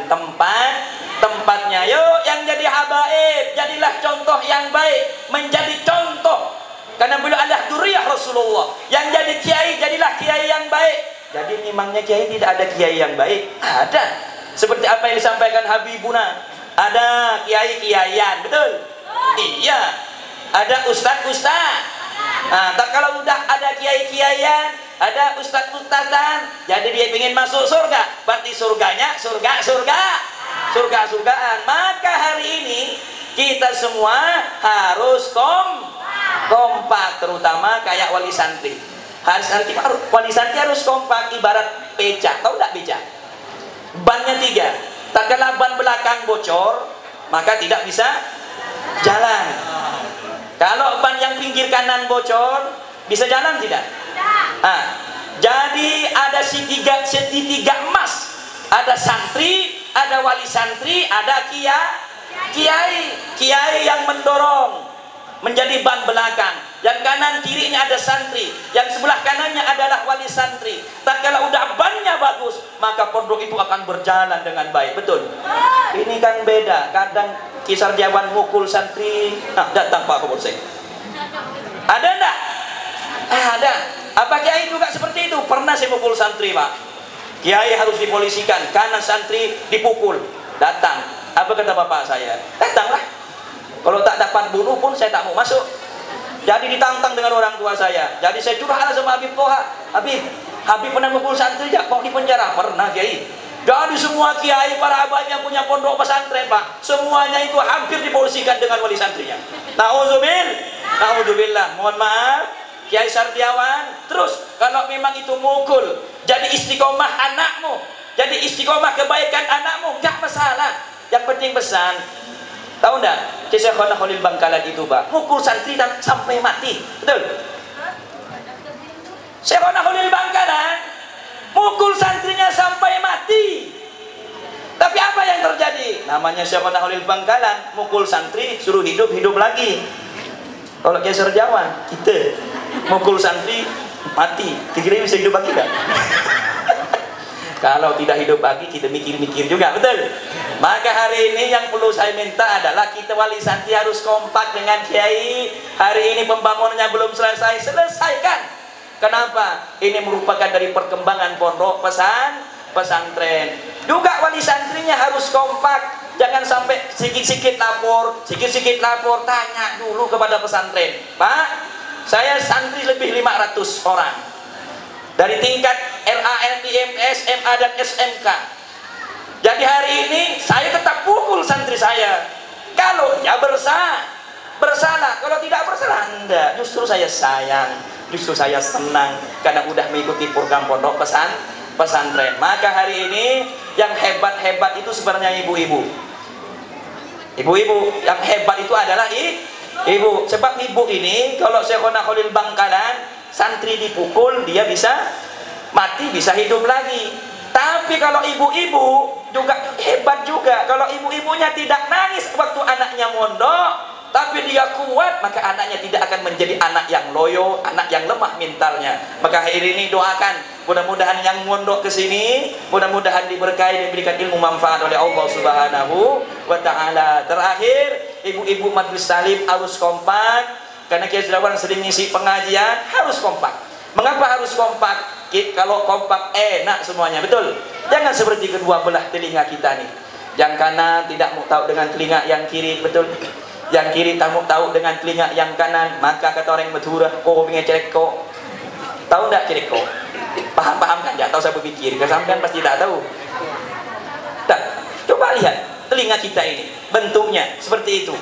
tempatnya. Yuk yang jadi habaib, jadilah contoh yang baik, menjadi contoh. Karena beliau adalah dzurriyyah Rasulullah. Yang jadi kiai, jadilah kiai yang baik. Jadi memangnya kiai tidak ada kiai yang baik? Ada. Seperti apa yang disampaikan Habibuna. Ada kiai-kiaian, betul? Iya. Ada ustaz-ustaz. Nah, kalau udah ada kiai-kiaian, ada ustaz-ustazan, jadi dia ingin masuk surga. Berarti surganya surga-surgaan. Maka hari ini kita semua harus kompak, terutama kayak wali santri. Wali santri harus kompak, ibarat beca. Tahu tak beca? Bannya 3. Tatkala ban belakang bocor, maka tidak bisa jalan. Kalau ban yang pinggir kanan bocor, bisa jalan tidak? Jadi ada segitiga emas. Ada santri, ada wali santri, ada kiai yang mendorong menjadi ban belakang. Yang kanan kirinya ada santri, yang sebelah kanannya adalah wali santri. Tatkala udah bannya bagus, maka pondok itu akan berjalan dengan baik, betul? Ini kan beda. Kadang Kiai Syardiawan mukul santri, datang Pak Kapolsek. Ada enggak? Ada. Apa kiai juga seperti itu? Pernah saya mukul santri, Pak. Kiai harus dipolisikan, kanan santri dipukul. Datang. Apa kata bapak saya? Datanglah. Kalau tak dapat bunuh pun saya tak mau masuk. Jadi ditantang dengan orang tua saya. Jadi saya curhat sama Habib Toha. Habib pernah mukul santri, mau di penjara? Pernah kiai. Jadi semua kiai para abad yang punya pondok pesantren, Pak, semuanya itu hampir dipolisikan dengan wali santrinya. Nauzubillah. Naudzubillah, mohon maaf Kiai Sardiawan. Terus kalau memang itu mukul jadi istiqomah anakmu, jadi istiqomah kebaikan anakmu, gak masalah. Yang penting pesan, tahu enggak Syekhona Khalil Bangkalan itu Pak mukul santri sampai mati, betul? Syekhona Khalil Bangkalan mukul santrinya sampai mati. Tapi apa yang terjadi? Namanya Syekhona Khalil Bangkalan mukul santri suruh hidup lagi. Kalau Kiai Sardiawan kita mukul santri mati, kira-kira bisa hidup lagi enggak? Kalau tidak hidup lagi kita mikir-mikir juga, betul? Maka hari ini yang perlu saya minta adalah kita wali santri harus kompak dengan Kiai. Hari ini pembangunannya belum selesai, selesaikan. Kenapa? Ini merupakan dari perkembangan pondok pesantren. Juga wali santrinya harus kompak. Jangan sampai sedikit-sedikit lapor, tanya dulu kepada pesantren. Pak, saya santri lebih 500 orang. Dari tingkat RA, LIM, SMA dan SMK. Jadi hari ini saya tetap pukul santri saya. Kalau dia bersalah, kalau tidak bersalah enggak. Justru saya sayang, justru saya senang karena udah mengikuti program pondok pesantren. Maka hari ini yang hebat-hebat itu sebenarnya ibu-ibu. Ibu-ibu yang hebat itu adalah ibu. Sebab ibu ini kalau Syekhona Khalil Bangkalan santri dipukul dia bisa mati, bisa hidup lagi. Tapi kalau ibu-ibu juga hebat juga. Kalau ibu-ibunya tidak nangis waktu anaknya mondok, tapi dia kuat, maka anaknya tidak akan menjadi anak yang loyo, anak yang lemah mentalnya. Maka hari ini doakan, mudah-mudahan yang mondok ke sini, mudah-mudahan diberkahi dan diberikan ilmu manfaat oleh Allah Subhanahu wa taala. Terakhir, ibu-ibu majelis talim harus kompak. Karena Kiai Sardiawan sering ngisi pengajian, harus kompak. Mengapa harus kompak? Kalau kompak enak semuanya, betul? Jangan seperti kedua belah telinga kita nih. Yang kanan tidak mau tahu dengan telinga yang kiri, betul? Yang kiri tak mau tahu dengan telinga yang kanan. Maka kata orang Madura, kau pengen cereko. Tahu enggak cereko? Paham kan? Enggak tahu saya berpikir. Kesampean pasti tak tahu. Tak. Coba lihat telinga kita ini, bentuknya seperti itu.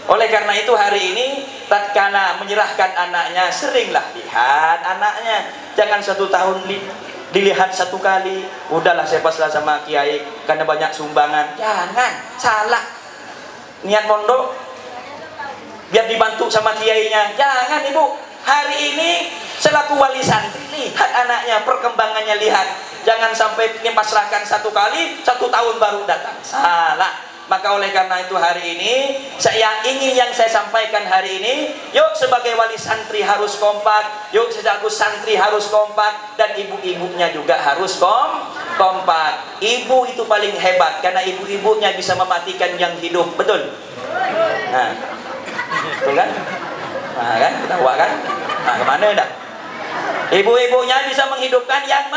Oleh karena itu hari ini tatkala menyerahkan anaknya, seringlah lihat anaknya. Jangan 1 tahun dilihat 1 kali. Udahlah saya pasrah sama Kiai karena banyak sumbangan. Jangan, salah. Niat mondok biar dibantu sama kiainya. Jangan ibu. Hari ini selaku wali santri lihat anaknya, perkembangannya lihat. Jangan sampai dipasrahkan 1 kali, 1 tahun baru datang. Salah. Maka oleh karena itu hari ini yang saya sampaikan hari ini, yuk sebagai wali santri harus kompak, yuk selaku santri harus kompak, dan ibu-ibunya juga harus kompak. Ibu itu paling hebat karena ibu-ibunya bisa mematikan yang hidup, betul? Nah, betul kan? Nah kan, ketawa kan? Nah kemana dah? Ibu-ibunya bisa menghidupkan yang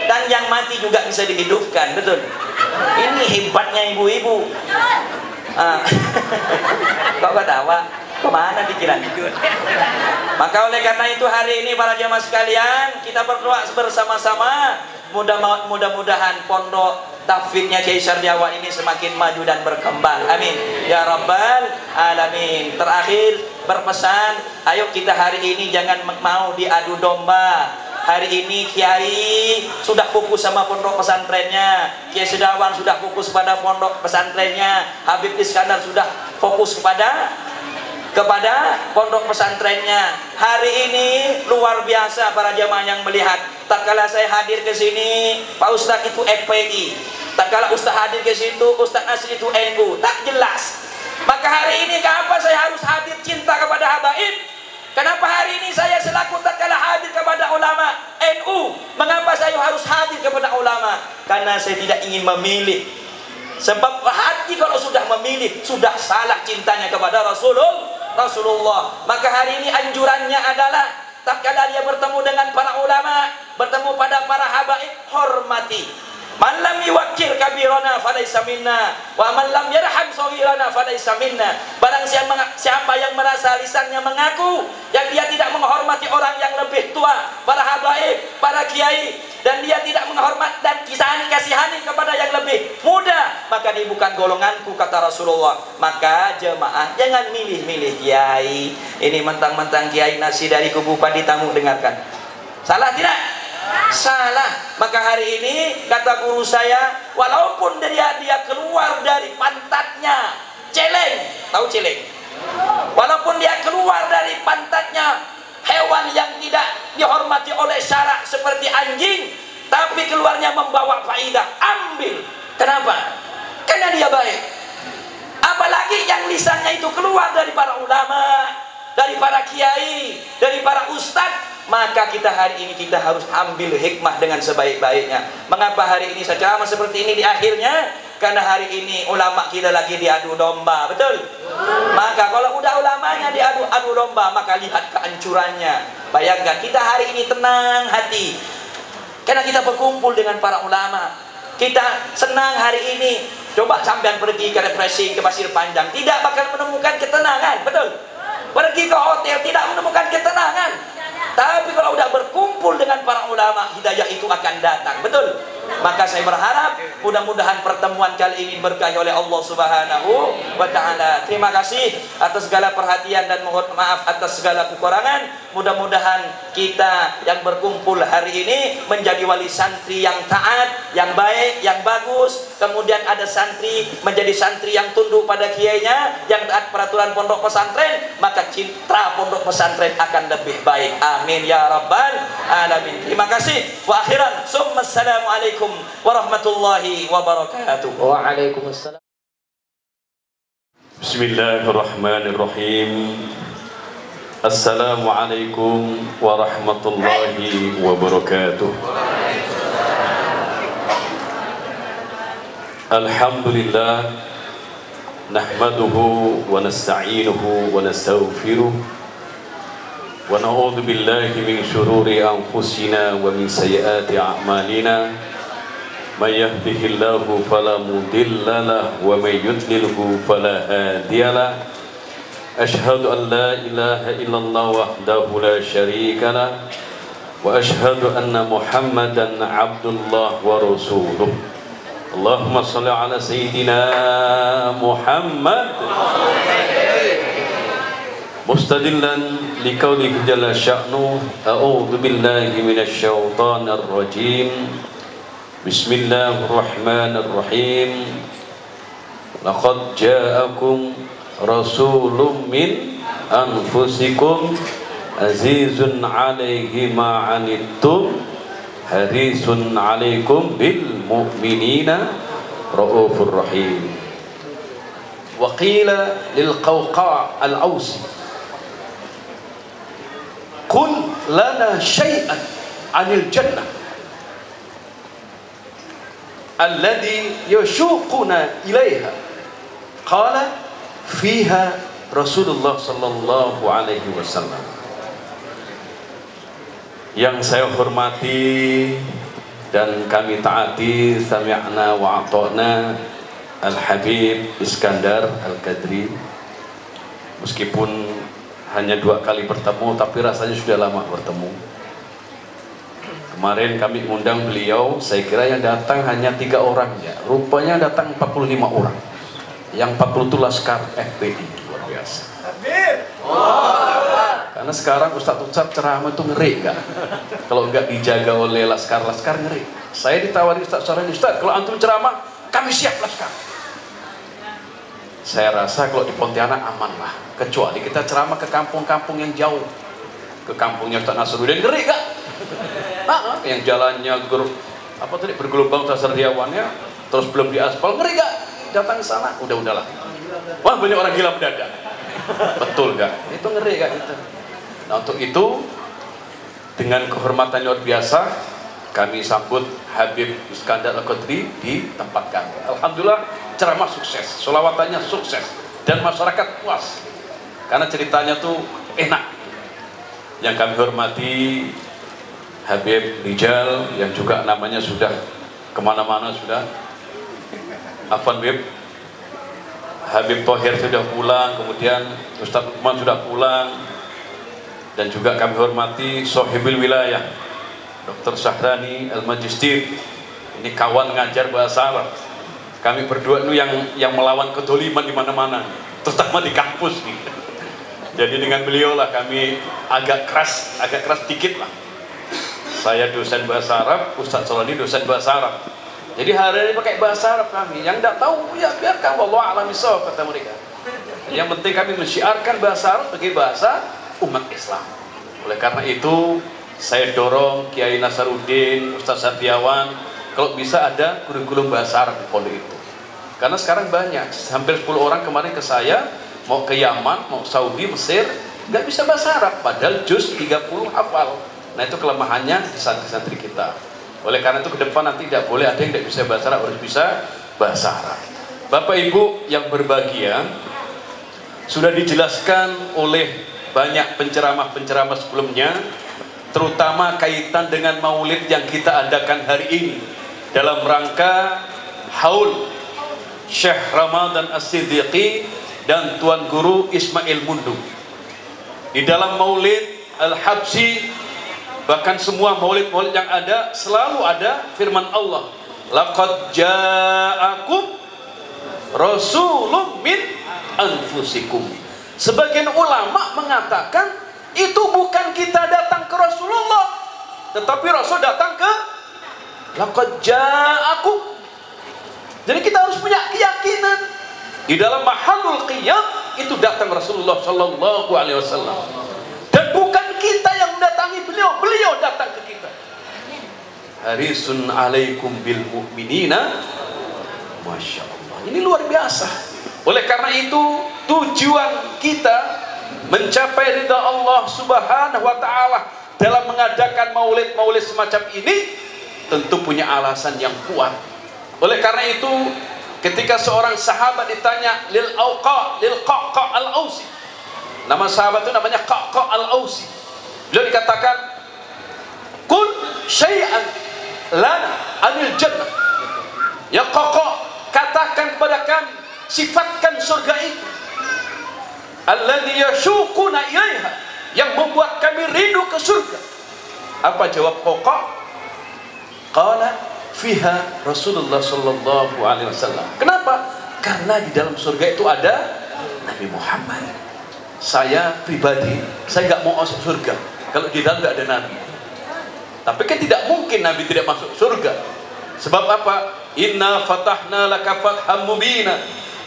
dan yang mati juga bisa dihidupkan, betul? Ini hebatnya ibu-ibu. Kok ketawa? Kemana pikiran? Maka oleh karena itu hari ini para jamaah sekalian, kita berdoa bersama-sama. Mudah-mudahan pondok tahfidznya Kiai Sardiawan ini semakin maju dan berkembang. Amin ya rabbal alamin. Terakhir berpesan, ayo kita hari ini jangan mau diadu domba. Hari ini Kiai sudah fokus sama pondok pesantrennya, Kiai Sardiawan sudah fokus pada pondok pesantrennya, Habib Iskandar sudah fokus kepada pondok pesantrennya. Hari ini luar biasa para jamaah yang melihat. Tatkala saya hadir ke sini, Pak Ustadz itu FPI. Tatkala Ustadz hadir ke situ, Ustadz Asri itu NU. Tak jelas. Maka hari ini kenapa saya harus hadir cinta kepada habaib? Kenapa hari ini saya selaku tatkala hadir kepada ulama NU? Mengapa saya harus hadir kepada ulama? Karena saya tidak ingin memilih. Sebab hati kalau sudah memilih, sudah salah cintanya kepada Rasulullah. Maka hari ini anjurannya adalah tatkala dia bertemu dengan para ulama, bertemu pada para habaib, hormati. Man lam yuwaqqir kabirana falaysa minna wa man lam yarham saghirana falaysa minna. Barang siapa yang merasa lisannya mengaku yang dia tidak menghormati orang yang lebih tua, para habaib, para kiai, dan dia tidak menghormat dan kasihani kepada yang lebih muda, maka dia bukan golonganku, kata Rasulullah. Maka jemaah jangan milih-milih kiai. Ini mentang-mentang kiai nasi dari kubu padi tamu, dengarkan. Salah tidak? Salah. Maka hari ini kata guru saya, walaupun dia keluar dari pantatnya celeng, tahu celeng? Walaupun dia keluar dari pantatnya hewan yang tidak dihormati oleh syarak seperti anjing, tapi keluarnya membawa faidah, ambil. Kenapa? Karena dia baik. Apalagi yang lisannya itu keluar dari para ulama, dari para kiai, dari para ustadz, maka kita hari ini kita harus ambil hikmah dengan sebaik-baiknya. Mengapa hari ini saya ceramah seperti ini di akhirnya? Karena hari ini ulama kita lagi diadu domba, betul? Maka kalau udah ulamanya diadu domba, maka lihat kehancurannya. Bayangkan kita hari ini tenang hati, karena kita berkumpul dengan para ulama. Kita senang hari ini. Coba sampean pergi ke refreshing, ke Pasir Panjang, tidak bakal menemukan ketenangan, betul? Pergi ke hotel tidak menemukan ketenangan. Tapi kalau udah berkumpul dengan para ulama, hidayah itu akan datang, betul? Maka saya berharap mudah-mudahan pertemuan kali ini berkahi oleh Allah Subhanahu wa Ta'ala. Terima kasih atas segala perhatian dan mohon maaf atas segala kekurangan. Mudah-mudahan kita yang berkumpul hari ini menjadi wali santri yang taat, yang baik, yang bagus. Kemudian ada santri menjadi santri yang tunduk pada kiainya, yang taat peraturan pondok pesantren, maka citra pondok pesantren akan lebih baik. Amin ya rabbal alamin. Terima kasih. Wa akhiran summa assalamualaikum warahmatullahi wabarakatuh. Waalaikumsalam. Bismillahirrahmanirrahim. Assalamualaikum warahmatullahi wabarakatuh. Alhamdulillah, nahmaduhu wa nasta'inuhu wa nastaghfiruh wa na'udzu billahi min syururi anfusina wa min sayyiati a'malina. May yahdihillahu fala mudilla lahu wa may yudlilhu fala hadiya lahu. Ashhadu an la ilaha illallah wahdahu la syarika lahu wa ashhadu anna Muhammadan abdullah wa rasuluh. Allahumma shalli ala sayyidina Muhammad mustadillan liqaulihi jalla sya'nu. A'udzu billahi minasy syaithanir rajim. Bismillahirrahmanirrahim. Laqad ja'akum rasulun min anfusikum azizun 'alaihi ma 'anittum harisun 'alaikum bil mu'minina raufur rahim. Wa qila lil Qawqa' al-Ausi, qul lana syai'an 'anil jannah alladhi yashuquna ilaiha. Qala fiha Rasulullah sallallahu alaihi wasallam. Yang saya hormati dan kami taati, sami'na wa ata'na Al-Habib Iskandar Al-Qadri. Meskipun hanya 2 kali bertemu, tapi rasanya sudah lama bertemu. Kemarin kami mengundang beliau, saya kira yang datang hanya 3 orang ya. Rupanya datang 45 orang. Yang 40 itu laskar FPI, luar biasa. Karena sekarang Ustadz ceramah itu ngeri gak? Kalau nggak dijaga oleh laskar-laskar ngeri. Saya ditawari Ustadz kalau antum ceramah, kami siap laskar. Saya rasa kalau di Pontianak aman lah, kecuali kita ceramah ke kampung-kampung yang jauh, ke kampungnya Ustadz Nasruddin, ngeri gak? Yang jalannya bergelombang tasardiawannya, terus belum diaspal, ngeri gak? Datang ke sana, udahlah. Wah, banyak orang gila mendadak. Betul gak? Itu ngeri gak gitu? Nah, untuk itu dengan kehormatan luar biasa kami sambut Habib Iskandar Al-Qadri di tempat kami. Alhamdulillah ceramah sukses, sholawatnya sukses, dan masyarakat puas karena ceritanya tuh enak. Yang kami hormati Habib Rijal yang juga namanya sudah kemana-mana sudah. Afwan Habib Thohir sudah pulang, kemudian Ustadz Lukman sudah pulang, dan juga kami hormati Sohibil Wilayah Dr. Syahrani Al-Majistir. Ini kawan ngajar bahasa Arab, Kami berdua itu yang melawan kedoliman di mana-mana, terutama di kampus nih. Jadi dengan beliau lah kami agak keras dikit lah. Saya dosen bahasa Arab, Ustadz Solani dosen bahasa Arab. Jadi hari ini pakai bahasa Arab kami. Yang tidak tahu ya biarkan, wallahu a'lam bishawab kata mereka. Yang penting kami mensyiarkan bahasa Arab sebagai bahasa umat Islam. Oleh karena itu saya dorong Kiai Nasaruddin, Ustadz Sapiawan, kalau bisa ada kurikulum bahasa Arab di pondok itu. Karena sekarang banyak, hampir 10 orang kemarin ke saya, mau ke Yaman, mau Saudi, Mesir, nggak bisa bahasa Arab, padahal juz 30 hafal. Nah itu kelemahannya di santri-santri kita. Oleh karena itu ke depan nanti tidak boleh ada yang tidak bisa bahasa Arab, harus bisa bahasa Arab. Bapak Ibu yang berbahagia, sudah dijelaskan oleh banyak penceramah-penceramah sebelumnya, terutama kaitan dengan maulid yang kita adakan hari ini dalam rangka haul Syekh Ramadan As-Siddiqi dan Tuan Guru Ismail Mundu. Di dalam maulid Al-Habsyi, bahkan semua maulid-maulid yang ada selalu ada firman Allah, laqad ja'akum rasulun min anfusikum. Sebagian ulama mengatakan itu bukan kita datang ke Rasulullah, tetapi Rasul datang ke laqad ja'akum. Jadi kita harus punya keyakinan di dalam mahallul qiyam itu datang Rasulullah sallallahu alaihi wasallam. Dan bukan kita yang mendatangi beliau, beliau datang ke kita. Harisun alaikum bil mu'minina. Masya Allah, ini luar biasa. Oleh karena itu tujuan kita mencapai ridha Allah subhanahu wa ta'ala dalam mengadakan maulid-maulid semacam ini tentu punya alasan yang kuat. Oleh karena itu ketika seorang sahabat ditanya lil Qaqa al-Ausi, nama sahabat itu namanya Qaqa al-Ausi, beliau dikatakan kul syai'an lana anil jannah, ya Qaqa, katakan kepada kami, sifatkan surga itu, alladhi yashuquna ilaiha, yang membuat kami rindu ke surga. Apa jawab Qaqa? Qala fiha Rasulullah sallallahu alaihi wasallam. Kenapa? Karena di dalam surga itu ada Nabi Muhammad. Saya pribadi, saya nggak mau masuk surga kalau di dalam nggak ada Nabi. Tapi kan tidak mungkin Nabi tidak masuk surga. Sebab apa? Inna fatahna laka fatham mubina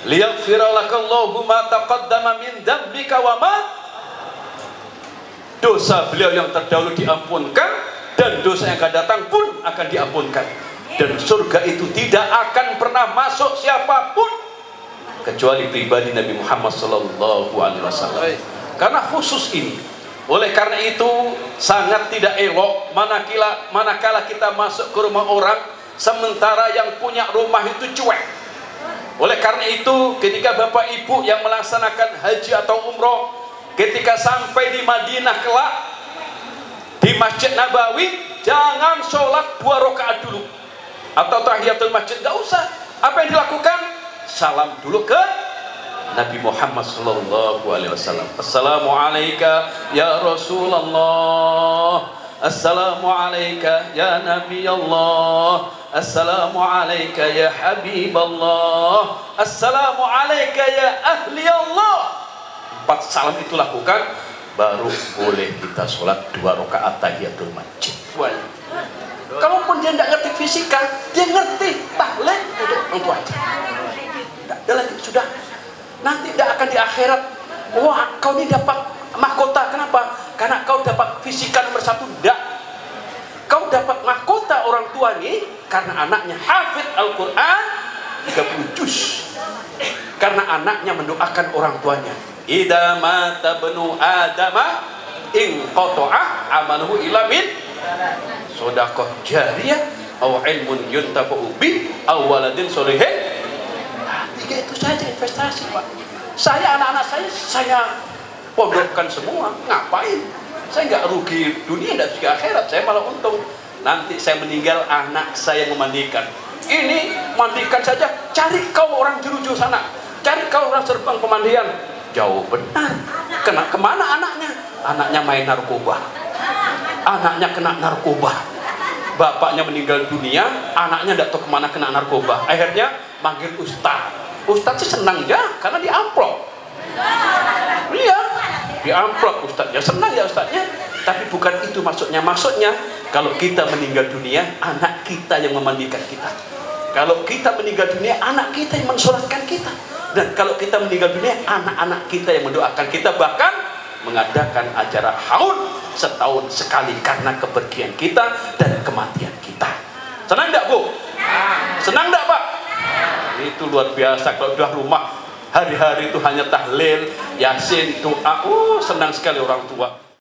liyaghfira lakallahu ma taqaddama min dzambika wa ma, dosa beliau yang terdahulu diampunkan dan dosa yang akan datang pun akan diampunkan. Dan surga itu tidak akan pernah masuk siapapun kecuali pribadi Nabi Muhammad sallallahu alaihi wasallam. Karena khusus ini. Oleh karena itu sangat tidak elok manakala kita masuk ke rumah orang sementara yang punya rumah itu cuek. Oleh karena itu ketika Bapak Ibu yang melaksanakan haji atau umroh, ketika sampai di Madinah kelak di Masjid Nabawi, jangan sholat 2 rakaat dulu atau tahiyatul masjid, nggak usah. Apa yang dilakukan? Salam dulu ke Nabi Muhammad sallallahu alaihi wasallam. Assalamu alayka ya Rasulullah, assalamu alayka ya Nabi Allah, assalamu alayka ya Habib Allah, assalamu alayka ya ahli Allah. 4 salam itu lakukan, baru boleh kita sholat 2 rakaat tahiyatul masjid. Kalaupun dia tidak ngerti fisika, dia ngerti tahlil untuk aja. Tidak lagi, sudah. Nanti tidak akan di akhirat. Wah, kau ini dapat mahkota. Kenapa? Karena kau dapat fisika nomor 1. Tidak. Kau dapat mahkota orang tua ini karena anaknya hafid Al-Quran 30 juz. Karena anaknya mendoakan orang tuanya. Idza mata bnu adama in qata'ah amaluhu ila min sedekah jariyah aw ilmun yuntafa'u bih aw waladin sholihin. 3 itu saja investasi, Pak. Saya anak-anak saya pondokkan semua. Ngapain? Saya nggak rugi dunia dan juga akhirat, saya malah untung. Nanti saya meninggal, anak saya memandikan. Ini mandikan saja, cari kau orang jeruju sana, cari kau orang Serpong pemandian. Jauh benar. Kemana anaknya? Anaknya main narkoba. Anaknya kena narkoba. Bapaknya meninggal dunia, anaknya tidak tahu kemana kena narkoba. Akhirnya manggil ustaz. Ustaz sih senang ya, karena di amplop. Iya, di amplop ustaznya, senang ya ustaznya. Tapi bukan itu maksudnya. Maksudnya kalau kita meninggal dunia, anak kita yang memandikan kita. Kalau kita meninggal dunia, anak kita yang mensolatkan kita. Dan kalau kita meninggal dunia, anak-anak kita yang mendoakan kita. Bahkan mengadakan acara haul setahun sekali karena kepergian kita dan kematian kita. Senang enggak Bu? Senang enggak Pak? Itu luar biasa. Kalau udah rumah hari-hari itu hanya tahlil, yasin, doa. Senang sekali orang tua.